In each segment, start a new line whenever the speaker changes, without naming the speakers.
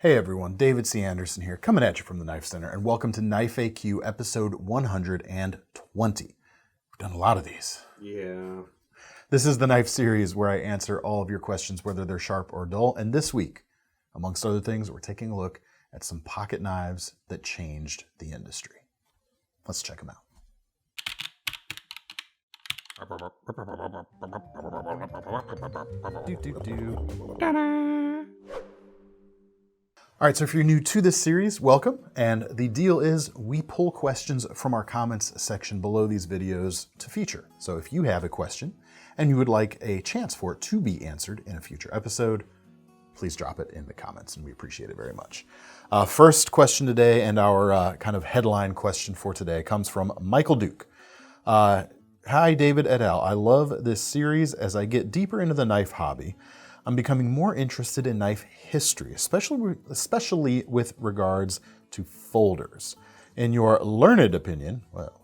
Hey everyone, David C. Anderson here, coming at you from the Knife Center, and welcome to Knife AQ episode 120. We've done a lot of these.
Yeah.
This is the knife series where I answer all of your questions, whether they're sharp or dull. And this week, amongst other things, we're taking a look at some pocket knives that changed the industry. Let's check them out. All right, so if you're new to this series, welcome. And the deal is we pull questions from our comments section below these videos to feature. So if you have a question and you would like a chance for it to be answered in a future episode, please drop it in the comments and we appreciate it very much. First question today, and our kind of headline question for today, comes from Michael Duke. Hi, David et al. I love this series. As I get deeper into the knife hobby, I'm becoming more interested in knife history, especially with regards to folders. In your learned opinion, well,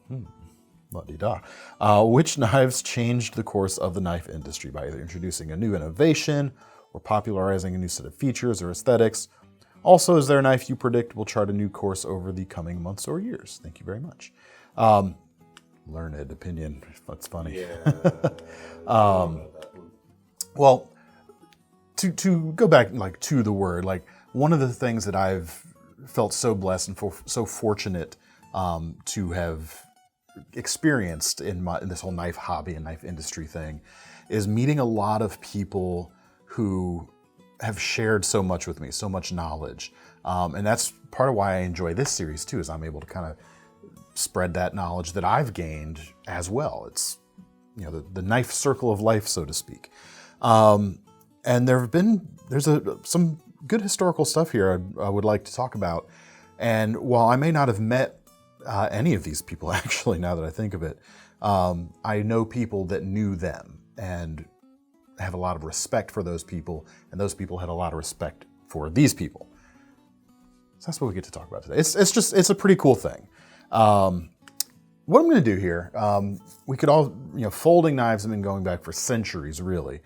which knives changed the course of the knife industry by either introducing a new innovation or popularizing a new set of features or aesthetics? Also, is there a knife you predict will chart a new course over the coming months or years? Thank you very much. Learned opinion, that's funny.
Yeah.
Well, to go back to the word, one of the things that I've felt so blessed and so fortunate to have experienced in this whole knife hobby and knife industry thing is meeting a lot of people who have shared so much with me, so much knowledge. And that's part of why I enjoy this series too, is I'm able to kind of spread that knowledge that I've gained as well. It's, the knife circle of life, so to speak. And there's some good historical stuff here I would like to talk about. And while I may not have met any of these people, actually, now that I think of it, I know people that knew them and have a lot of respect for those people, and those people had a lot of respect for these people. So that's what we get to talk about today. It's a pretty cool thing. What I'm going to do here, we could all, folding knives have been going back for centuries, really.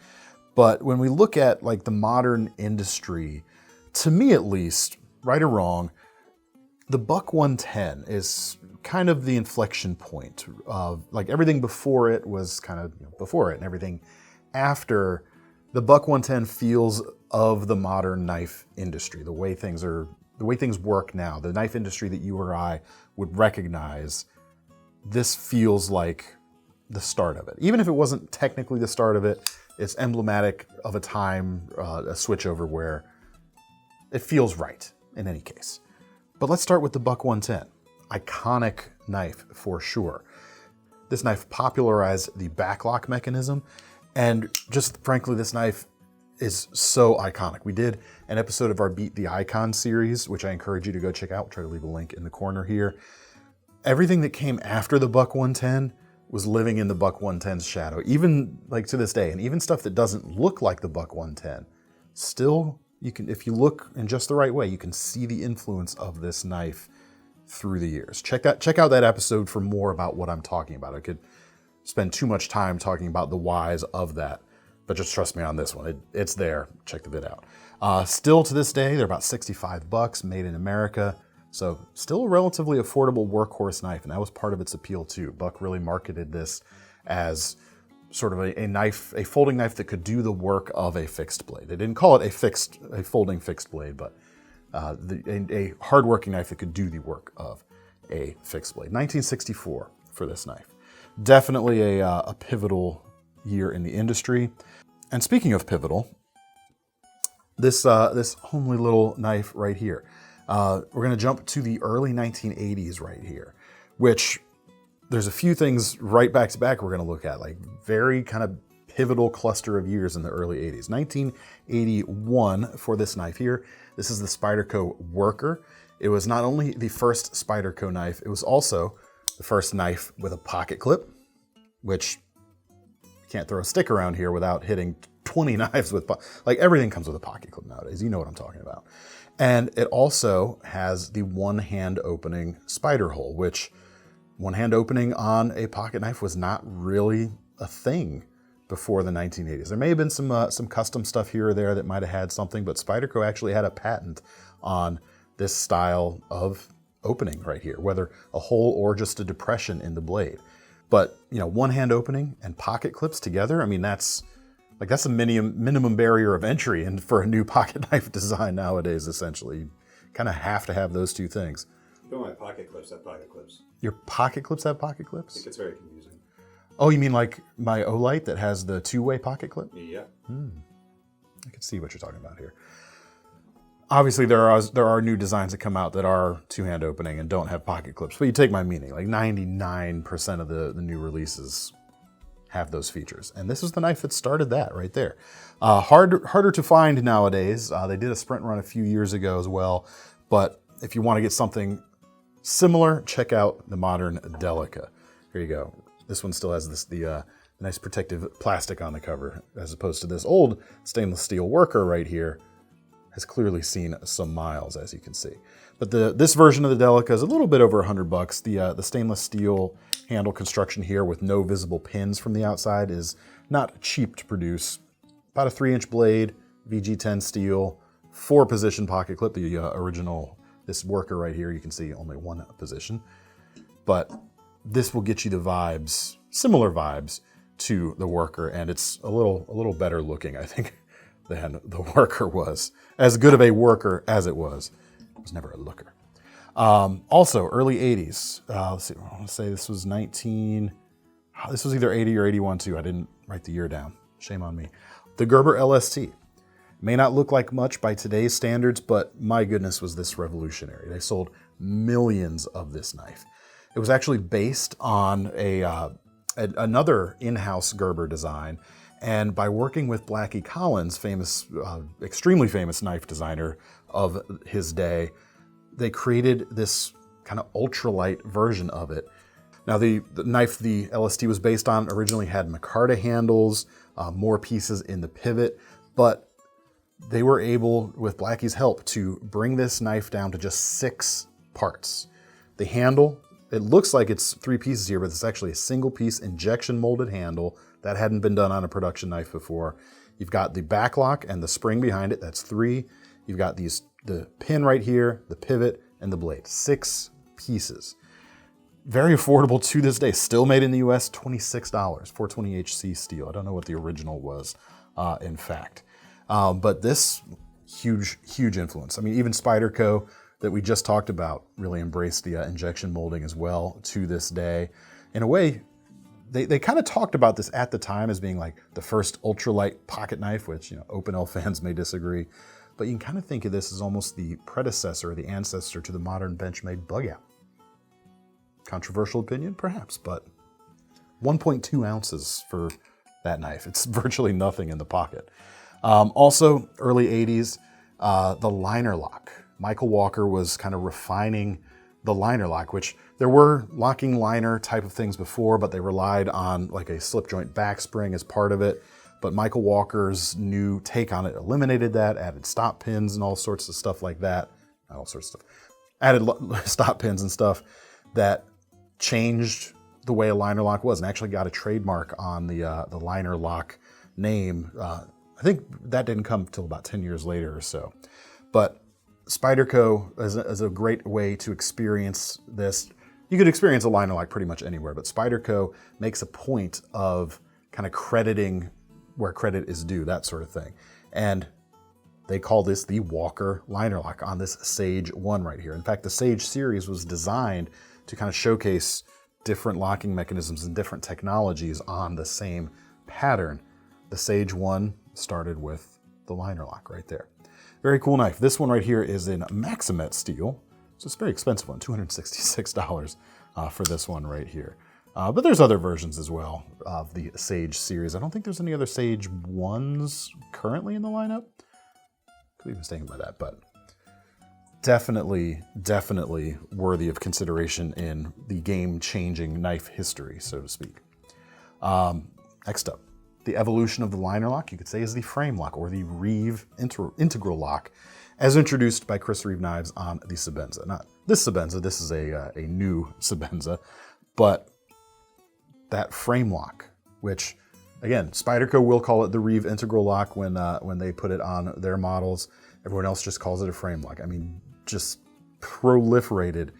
But when we look at the modern industry, to me at least, right or wrong, the Buck 110 is kind of the inflection point of everything before it was kind of before it, and everything after the Buck 110 feels of the modern knife industry, the way things work now, the knife industry that you or I would recognize. This feels like the start of it. Even if it wasn't technically the start of it, it's emblematic of a time, a switchover where it feels right in any case. But let's start with the Buck 110. Iconic knife for sure. This knife popularized the backlock mechanism, and just frankly, this knife is so iconic. We did an episode of our Beat the Icon series, which I encourage you to go check out. We'll try to leave a link in the corner here. Everything that came after the Buck 110 was living in the Buck 110's shadow, even to this day. And even stuff that doesn't look like the Buck 110, still, you can, if you look in just the right way, you can see the influence of this knife through the years. Check out that episode for more about what I'm talking about. I could spend too much time talking about the whys of that, but just trust me on this one. It's there. Check the vid out. Still to this day, they're about $65, made in America. So still a relatively affordable workhorse knife, and that was part of its appeal too. Buck really marketed this as sort of a folding knife that could do the work of a fixed blade. They didn't call it a folding fixed blade, but a hardworking knife that could do the work of a fixed blade. 1964 for this knife. Definitely a pivotal year in the industry. And speaking of pivotal, this homely little knife right here. We're going to jump to the early 1980s right here, which there's a few things right back to back we're going to look at, very kind of pivotal cluster of years in the early 80s. 1981 for this knife here. This is the Spyderco Worker. It was not only the first Spyderco knife, it was also the first knife with a pocket clip, which you can't throw a stick around here without hitting 20 knives with, everything comes with a pocket clip nowadays. You know what I'm talking about. And it also has the one-hand opening spider hole, which one-hand opening on a pocket knife was not really a thing before the 1980s. There may have been some custom stuff here or there that might have had something, but Spyderco actually had a patent on this style of opening right here, whether a hole or just a depression in the blade. But, one hand opening and pocket clips together, I mean, that's a minimum barrier of entry and for a new pocket knife design nowadays, essentially. You kind of have to have those two things.
No, my pocket clips have pocket clips.
Your pocket clips have pocket
I
clips?
think it's very confusing.
Oh, you mean like my Olight that has the two-way pocket clip?
Yeah.
I can see what you're talking about here. Obviously, there are new designs that come out that are two-hand opening and don't have pocket clips. But you take my meaning, like 99% of the new releases have those features. And this is the knife that started that right there. Harder to find nowadays. They did a sprint run a few years ago as well. But if you want to get something similar, check out the modern Delica. Here you go. This one still has the nice protective plastic on the cover, as opposed to this old stainless steel worker right here. Has clearly seen some miles, as you can see. But this version of the Delica is a little bit over $100. The stainless steel handle construction here with no visible pins from the outside is not cheap to produce. About a 3-inch blade, VG10 steel, 4-position pocket clip. The original, this worker right here, you can see only one position. But this will get you the vibes, similar vibes to the worker, and it's a little better looking, I think, than the worker was. As good of a worker as it was never a looker. Also, early 80s. Let's see, I want to say this was this was either 80 or 81 too. I didn't write the year down. Shame on me. The Gerber LST. May not look like much by today's standards, but my goodness was this revolutionary. They sold millions of this knife. It was actually based on another in-house Gerber design. And by working with Blackie Collins, extremely famous knife designer of his day, they created this kind of ultralight version of it. Now, the knife the LST was based on originally had micarta handles, more pieces in the pivot, but they were able, with Blackie's help, to bring this knife down to just 6 parts. The handle, it looks like it's 3 pieces here, but it's actually a single piece injection molded handle. That hadn't been done on a production knife before. You've got the back lock and the spring behind it, that's 3. You've got the pin right here, the pivot, and the blade. 6 pieces. Very affordable to this day. Still made in the US, $26, 420HC steel. I don't know what the original was, in fact. But this, huge influence. I mean, even Spyderco that we just talked about really embraced the injection molding as well to this day. In a way, they kind of talked about this at the time as being like the first ultralight pocket knife, which, Open L fans may disagree. But you can kind of think of this as almost the predecessor, the ancestor to the modern Benchmade bug out. Controversial opinion, perhaps, but 1.2 ounces for that knife. It's virtually nothing in the pocket. Also, early 80s, the liner lock. Michael Walker was kind of refining the liner lock, which there were locking liner type of things before, but they relied on like a slip joint back spring as part of it. But Michael Walker's new take on it eliminated that, added stop pins and all sorts of stuff like that. Not all sorts of stuff. Added stop pins and stuff that changed the way a liner lock was, and actually got a trademark on the liner lock name. I think that didn't come till about 10 years later or so. But Spyderco is a great way to experience this. You could experience a liner lock pretty much anywhere, but Spyderco makes a point of kind of crediting where credit is due, that sort of thing. And they call this the Walker liner lock on this Sage 1 right here. In fact, the Sage series was designed to kind of showcase different locking mechanisms and different technologies on the same pattern. The Sage 1 started with the liner lock right there. Very cool knife. This one right here is in Maximet steel. So it's a very expensive one, $266 for this one right here. But there's other versions as well of the Sage series. I don't think there's any other Sage 1s currently in the lineup. Could be mistaken by that, but definitely worthy of consideration in the game-changing knife history, so to speak. Next up, the evolution of the liner lock, you could say, is the frame lock, or the Reeve integral lock, as introduced by Chris Reeve Knives on the Sebenza. Not this Sebenza, this is a new Sebenza, but that frame lock, which, again, Spyderco will call it the Reeve integral lock when they put it on their models. Everyone else just calls it a frame lock. I mean, just proliferated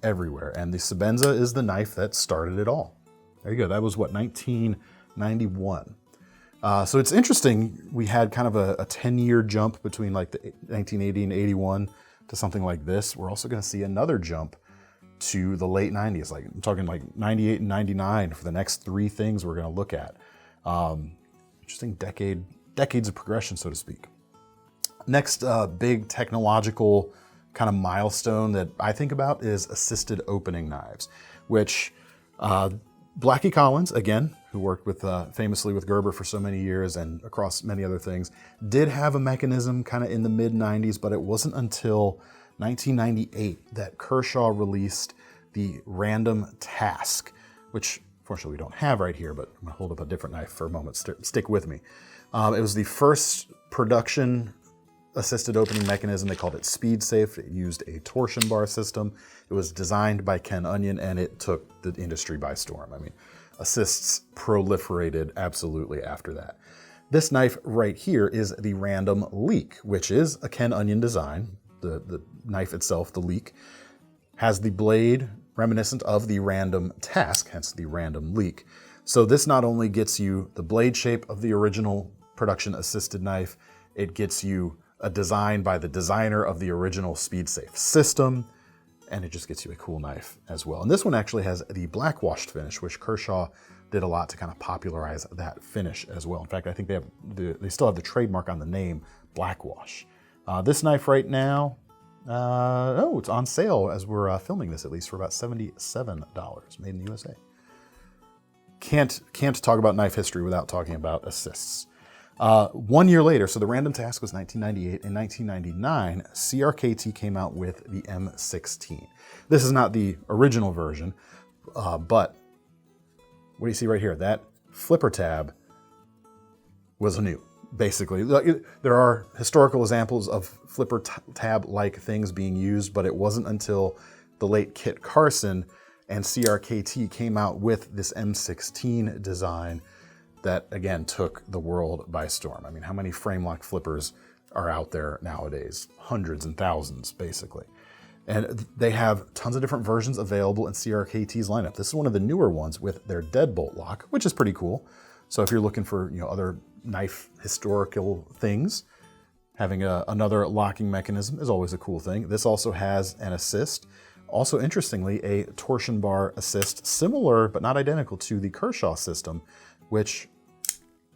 everywhere. And the Sebenza is the knife that started it all. There you go. That was what, 1991. So it's interesting. We had kind of a 10-year jump between like the 1980 and 81 to something like this. We're also going to see another jump to the late 90s. Like I'm talking like 98 and 99 for the next 3 things we're going to look at. Interesting decades of progression, so to speak. Next big technological kind of milestone that I think about is assisted opening knives, which Blackie Collins, again, who worked with famously with Gerber for so many years and across many other things, did have a mechanism kind of in the mid-90s, but it wasn't until 1998 that Kershaw released the Random Task, which fortunately we don't have right here, but I'm gonna hold up a different knife for a moment, stick with me. It was the first production assisted opening mechanism. They called it Speed Safe. It used a torsion bar system. It was designed by Ken Onion, and it took the industry by storm. I mean, assists proliferated absolutely after that. This knife right here is the Random Leak, which is a Ken Onion design. The knife itself, the Leak, has the blade reminiscent of the Random Task, hence the Random Leak. So this not only gets you the blade shape of the original production assisted knife, it gets you a design by the designer of the original Speed Safe system, and it just gets you a cool knife as well. And this one actually has the black washed finish, which Kershaw did a lot to kind of popularize that finish as well. In fact, I think they still have the trademark on the name Black Wash. This knife right now, it's on sale as we're filming this, at least, for about $77, made in the USA. Can't talk about knife history without talking about assists. 1 year later, so the Random Task was 1998. In 1999, CRKT came out with the M16. This is not the original version, but what do you see right here? That flipper tab was new, basically. There are historical examples of flipper tab-like things being used, but it wasn't until the late Kit Carson and CRKT came out with this M16 design that, again, took the world by storm. I mean, how many frame lock flippers are out there nowadays? Hundreds and thousands, basically. And they have tons of different versions available in CRKT's lineup. This is one of the newer ones with their deadbolt lock, which is pretty cool. So if you're looking for other knife historical things, having another locking mechanism is always a cool thing. This also has an assist. Also, interestingly, a torsion bar assist, similar but not identical to the Kershaw system, which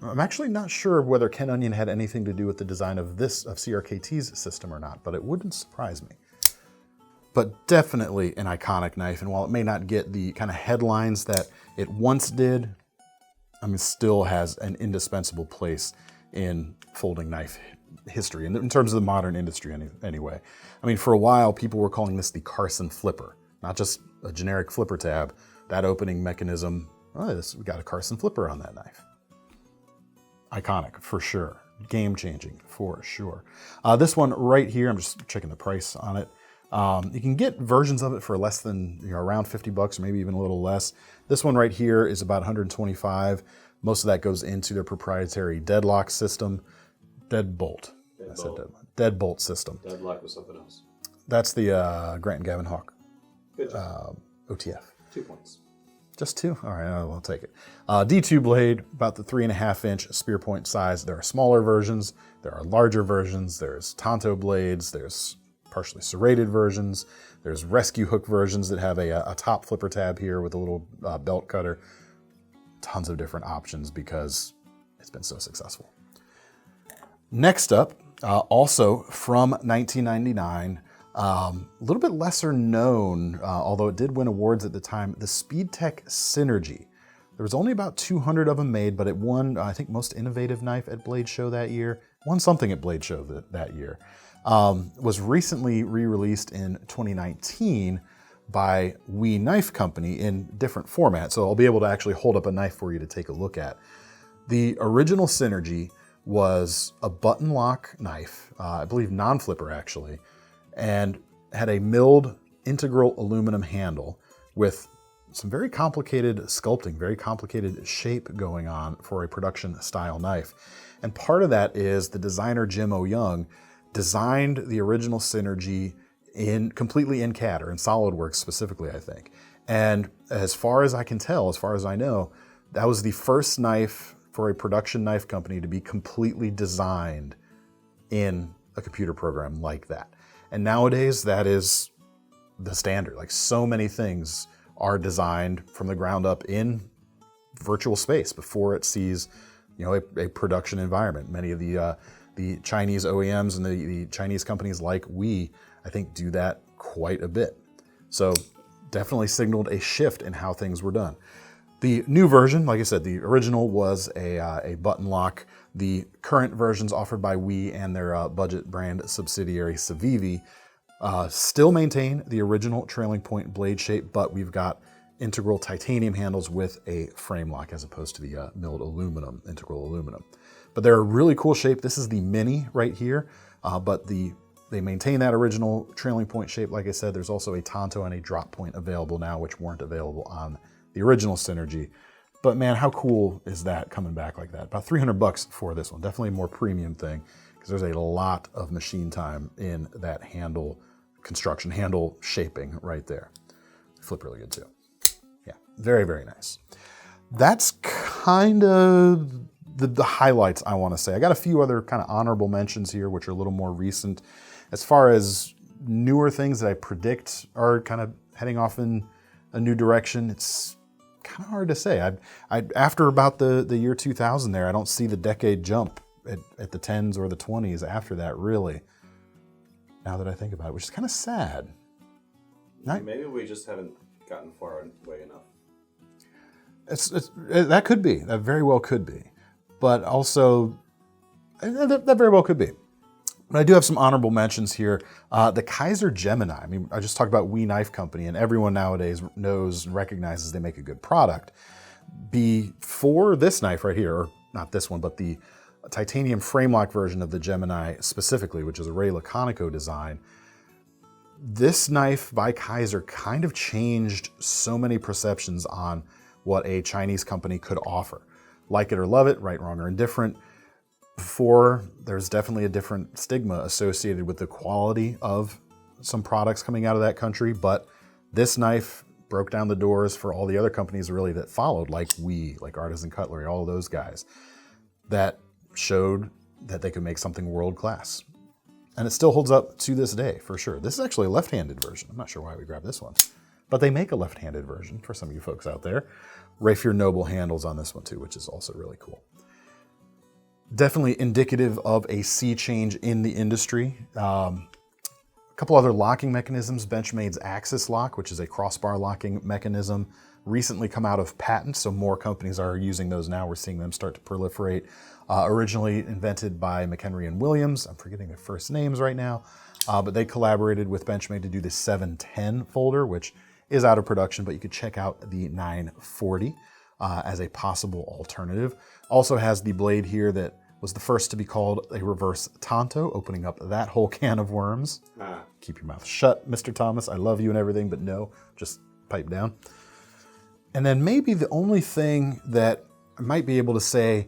I'm actually not sure whether Ken Onion had anything to do with the design of CRKT's system or not, but it wouldn't surprise me. But definitely an iconic knife, and while it may not get the kind of headlines that it once did, I mean, still has an indispensable place in folding knife history, in terms of the modern industry anyway. I mean, for a while, people were calling this the Carson flipper, not just a generic flipper tab. That opening mechanism, we got a Carson flipper on that knife. Iconic, for sure. Game-changing, for sure. This one right here, I'm just checking the price on it. You can get versions of it for less than, around $50 or maybe even a little less. This one right here is about $125. Most of that goes into their proprietary deadlock system. Deadbolt. I said deadbolt system.
Deadlock was something else.
That's the Grant and Gavin Hawk.
Good job.
OTF.
2 points.
Just 2? All right, I'll take it. D2 blade, about the 3.5-inch spear point size. There are smaller versions. There are larger versions. There's Tonto blades. There's partially serrated versions. There's rescue hook versions that have a top flipper tab here with a little belt cutter. Tons of different options because it's been so successful. Next up, also from 1999, a little bit lesser known, although it did win awards at the time, the SpeedTech Synergy. There was only about 200 of them made, but it won, I think, Most Innovative Knife at Blade Show that year. Won something at Blade Show that year. Was recently re-released in 2019 by We Knife Company in different formats. So I'll be able to actually hold up a knife for you to take a look at. The original Synergy was a button lock knife, I believe non-flipper actually, and had a milled integral aluminum handle with some very complicated sculpting, very complicated shape going on for a production style knife. And part of that is the designer Jim O'Young designed the original Synergy completely in CAD, or in SolidWorks specifically, I think. And as far as I can tell, as far as I know, that was the first knife for a production knife company to be completely designed in a computer program like that. And nowadays, that is the standard. Like, so many things are designed from the ground up in virtual space before it sees, a production environment. Many of the Chinese OEMs and the Chinese companies like we, I think, do that quite a bit. So definitely signaled a shift in how things were done. The new version, like I said, the original was a button lock. The current versions offered by We and their budget brand subsidiary Civivi still maintain the original trailing point blade shape, but we've got integral titanium handles with a frame lock as opposed to the milled aluminum, integral aluminum. But they're a really cool shape. This is the Mini right here, but they maintain that original trailing point shape. Like I said, there's also a Tonto and a drop point available now, which weren't available on the original Synergy. But man, how cool is that coming back like that? About $300 for this one. Definitely a more premium thing, because there's a lot of machine time in that handle construction, handle shaping right there. Flip really good too. Yeah, very, very nice. That's kind of the highlights I want to say. I got a few other kind of honorable mentions here, which are a little more recent. As far as newer things that I predict are kind of heading off in a new direction, it's kind of hard to say. After about the year 2000 there, I don't see the decade jump at the 10s or the 20s after that, really, now that I think about it, which is kind of sad.
Maybe we just haven't gotten far away enough.
That could be. That very well could be. But also, that very well could be. But I do have some honorable mentions here. The Kaiser Gemini. I mean, I just talked about We Knife Company, and everyone nowadays knows and recognizes they make a good product. Before this knife right here, or not this one, but the titanium frame lock version of the Gemini specifically, which is a Ray Laconico design, this knife by Kaiser kind of changed so many perceptions on what a Chinese company could offer. Like it or love it, right, wrong, or indifferent. Before, there's definitely a different stigma associated with the quality of some products coming out of that country, but this knife broke down the doors for all the other companies really that followed, like We, like Artisan Cutlery, all of those guys, that showed that they could make something world class. And it still holds up to this day, for sure. This is actually a left-handed version. I'm not sure why we grabbed this one, but they make a left-handed version for some of you folks out there. Rapier Noble handles on this one too, which is also really cool. Definitely indicative of a sea change in the industry. A couple other locking mechanisms. Benchmade's Axis Lock, which is a crossbar locking mechanism, recently come out of patent, so more companies are using those now. We're seeing them start to proliferate. Originally invented by McHenry and Williams. I'm forgetting their first names right now, but they collaborated with Benchmade to do the 710 folder, which is out of production, but you could check out the 940 as a possible alternative. Also has the blade here that was the first to be called a reverse Tonto, opening up that whole can of worms. Keep your mouth shut, Mr. Thomas. I love you and everything, but no, just pipe down. And then maybe the only thing that I might be able to say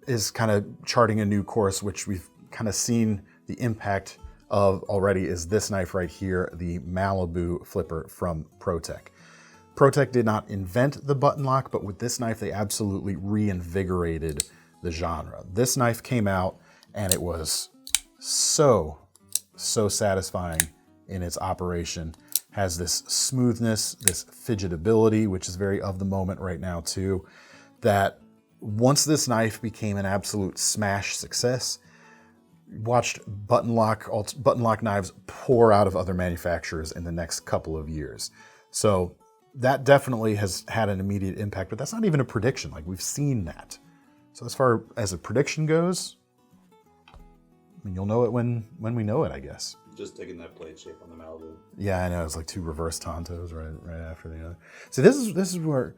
is kind of charting a new course, which we've kind of seen the impact of already, is this knife right here, the Malibu flipper from ProTech. ProTech did not invent the button lock, but with this knife, they absolutely reinvigorated the genre. This knife came out and it was so satisfying in its operation. Has this smoothness, this fidgetability, which is very of the moment right now too, that once this knife became an absolute smash success, watched button lock knives pour out of other manufacturers in the next couple of years. So that definitely has had an immediate impact, but that's not even a prediction. Like, we've seen that. So as far as a prediction goes, I mean, you'll know it when we know it, I guess.
Just taking that blade shape on the Malibu.
Yeah, I know. It's like two reverse Tontos right after the other. So this is where,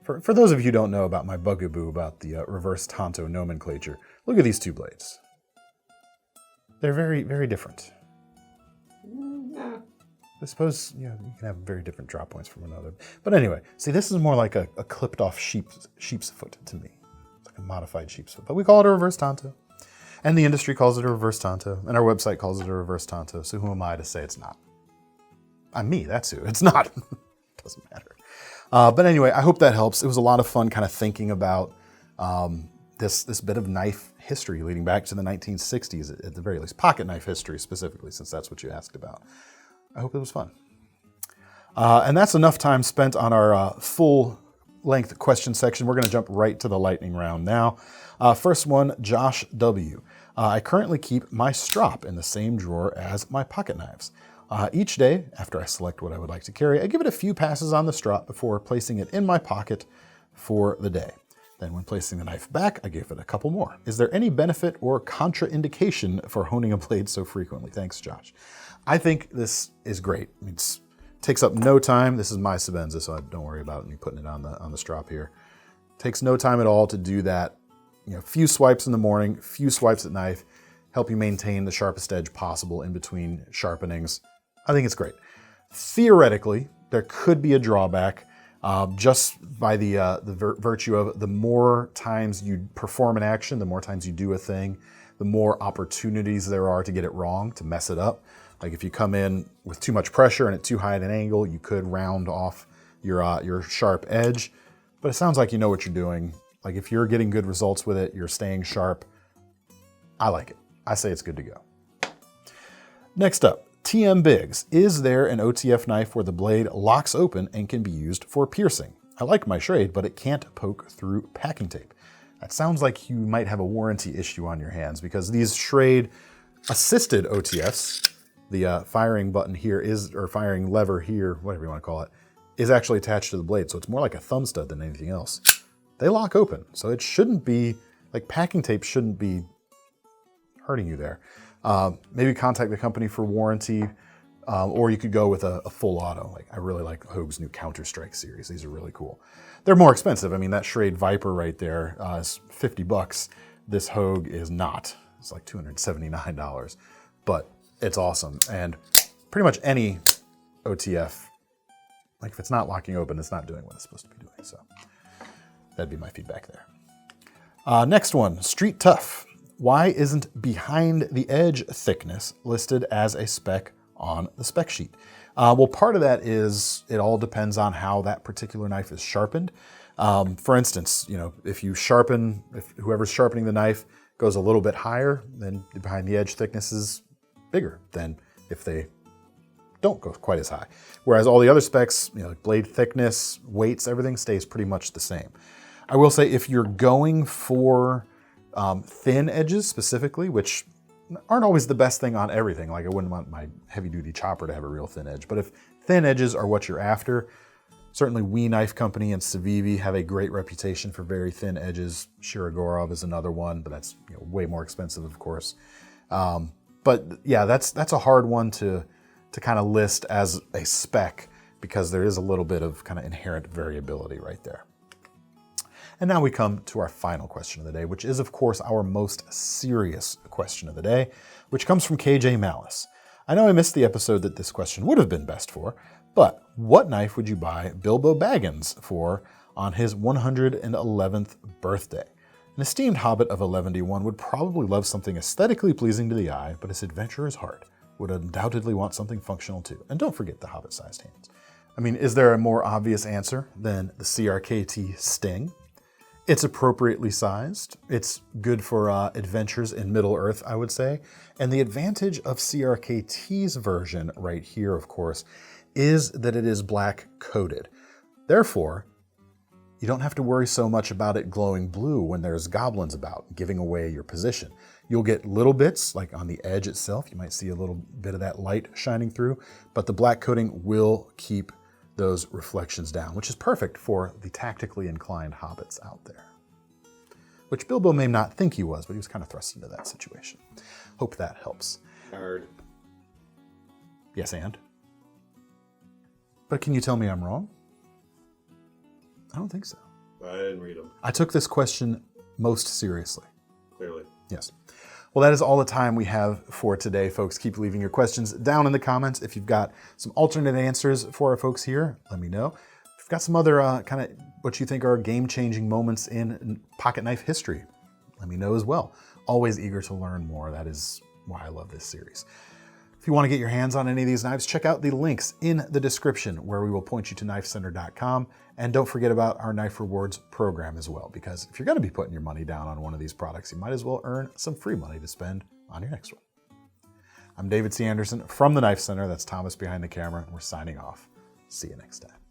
for those of you who don't know about my bugaboo about the reverse Tonto nomenclature, look at these two blades. They're very, very different. I suppose you can have very different drop points from another. But anyway, see, this is more like a clipped off sheep's foot to me. It's like a modified sheep's foot, but we call it a reverse Tonto. And the industry calls it a reverse tanto, and our website calls it a reverse tanto, so who am I to say it's not? I'm me, that's who. It's not. Doesn't matter. But anyway, I hope that helps. It was a lot of fun kind of thinking about this bit of knife history leading back to the 1960s, at the very least. Pocket knife history specifically, since that's what you asked about. I hope it was fun. And that's enough time spent on our full-length question section. We're going to jump right to the lightning round now. First one, Josh W. I currently keep my strop in the same drawer as my pocket knives. Each day, after I select what I would like to carry, I give it a few passes on the strop before placing it in my pocket for the day. Then when placing the knife back, I give it a couple more. Is there any benefit or contraindication for honing a blade so frequently? Thanks, Josh. I think this is great. It takes up no time. This is my Sebenza, so don't worry about me putting it on the strop here. Takes no time at all to do that. Few swipes in the morning, few swipes at knife, help you maintain the sharpest edge possible in between sharpenings. I think it's great. Theoretically, there could be a drawback just by the virtue of the more times you perform an action, the more times you do a thing, the more opportunities there are to get it wrong, to mess it up. Like if you come in with too much pressure and at too high at an angle, you could round off your sharp edge. But it sounds like you know what you're doing. Like if you're getting good results with it, you're staying sharp. I like it. I say it's good to go. Next up. TM Biggs, is there an OTF knife where the blade locks open and can be used for piercing? I like my Schrade, but it can't poke through packing tape. That sounds like you might have a warranty issue on your hands because these Schrade assisted OTFs, the firing button here or firing lever here, whatever you want to call it, is actually attached to the blade. So it's more like a thumb stud than anything else. They lock open. So it shouldn't be, like packing tape shouldn't be hurting you there. Maybe contact the company for warranty, or you could go with a full auto. Like I really like Hogue's new Counter-Strike series. These are really cool. They're more expensive. I mean, that Schrade Viper right there is $50. This Hogue is not. It's like $279, but it's awesome. And pretty much any OTF, like if it's not locking open, it's not doing what it's supposed to be doing. So that'd be my feedback there. Next one, Street Tough. Why isn't behind the edge thickness listed as a spec on the spec sheet? Well, part of that is it all depends on how that particular knife is sharpened. For instance, if whoever's sharpening the knife goes a little bit higher, then the behind the edge thickness is bigger than if they don't go quite as high. Whereas all the other specs, like blade thickness, weights, everything stays pretty much the same. I will say if you're going for thin edges specifically, which aren't always the best thing on everything. Like I wouldn't want my heavy duty chopper to have a real thin edge, but if thin edges are what you're after, certainly We Knife Company and Civivi have a great reputation for very thin edges. Shirogorov is another one, but that's way more expensive, of course. But yeah, that's a hard one to kind of list as a spec because there is a little bit of kind of inherent variability right there. And now we come to our final question of the day, which is, of course, our most serious question of the day, which comes from KJ Malice. I know I missed the episode that this question would have been best for, but what knife would you buy Bilbo Baggins for on his 111th birthday? An esteemed hobbit of 11D1 would probably love something aesthetically pleasing to the eye, but his adventurer's heart would undoubtedly want something functional too. And don't forget the hobbit-sized hands. I mean, is there a more obvious answer than the CRKT Sting? It's appropriately sized. It's good for adventures in Middle-earth, I would say. And the advantage of CRKT's version right here, of course, is that it is black coated. Therefore, you don't have to worry so much about it glowing blue when there's goblins about, giving away your position. You'll get little bits, like on the edge itself. You might see a little bit of that light shining through, but the black coating will keep those reflections down, which is perfect for the tactically inclined hobbits out there. Which Bilbo may not think he was, but he was kind of thrust into that situation. Hope that helps.
Nerd.
Yes, and? But can you tell me I'm wrong? I don't think so.
I didn't read them.
I took this question most seriously.
Clearly.
Yes. Well, that is all the time we have for today, folks. Keep leaving your questions down in the comments. If you've got some alternate answers for our folks here, let me know. If you've got some other kind of what you think are game-changing moments in pocket knife history, let me know as well. always eager to learn more. That is why I love this series. If you want to get your hands on any of these knives, check out the links in the description where we will point you to KnifeCenter.com. And don't forget about our Knife Rewards program as well, because if you're going to be putting your money down on one of these products, you might as well earn some free money to spend on your next one. I'm David C. Anderson from the Knife Center. That's Thomas behind the camera, and we're signing off. See you next time.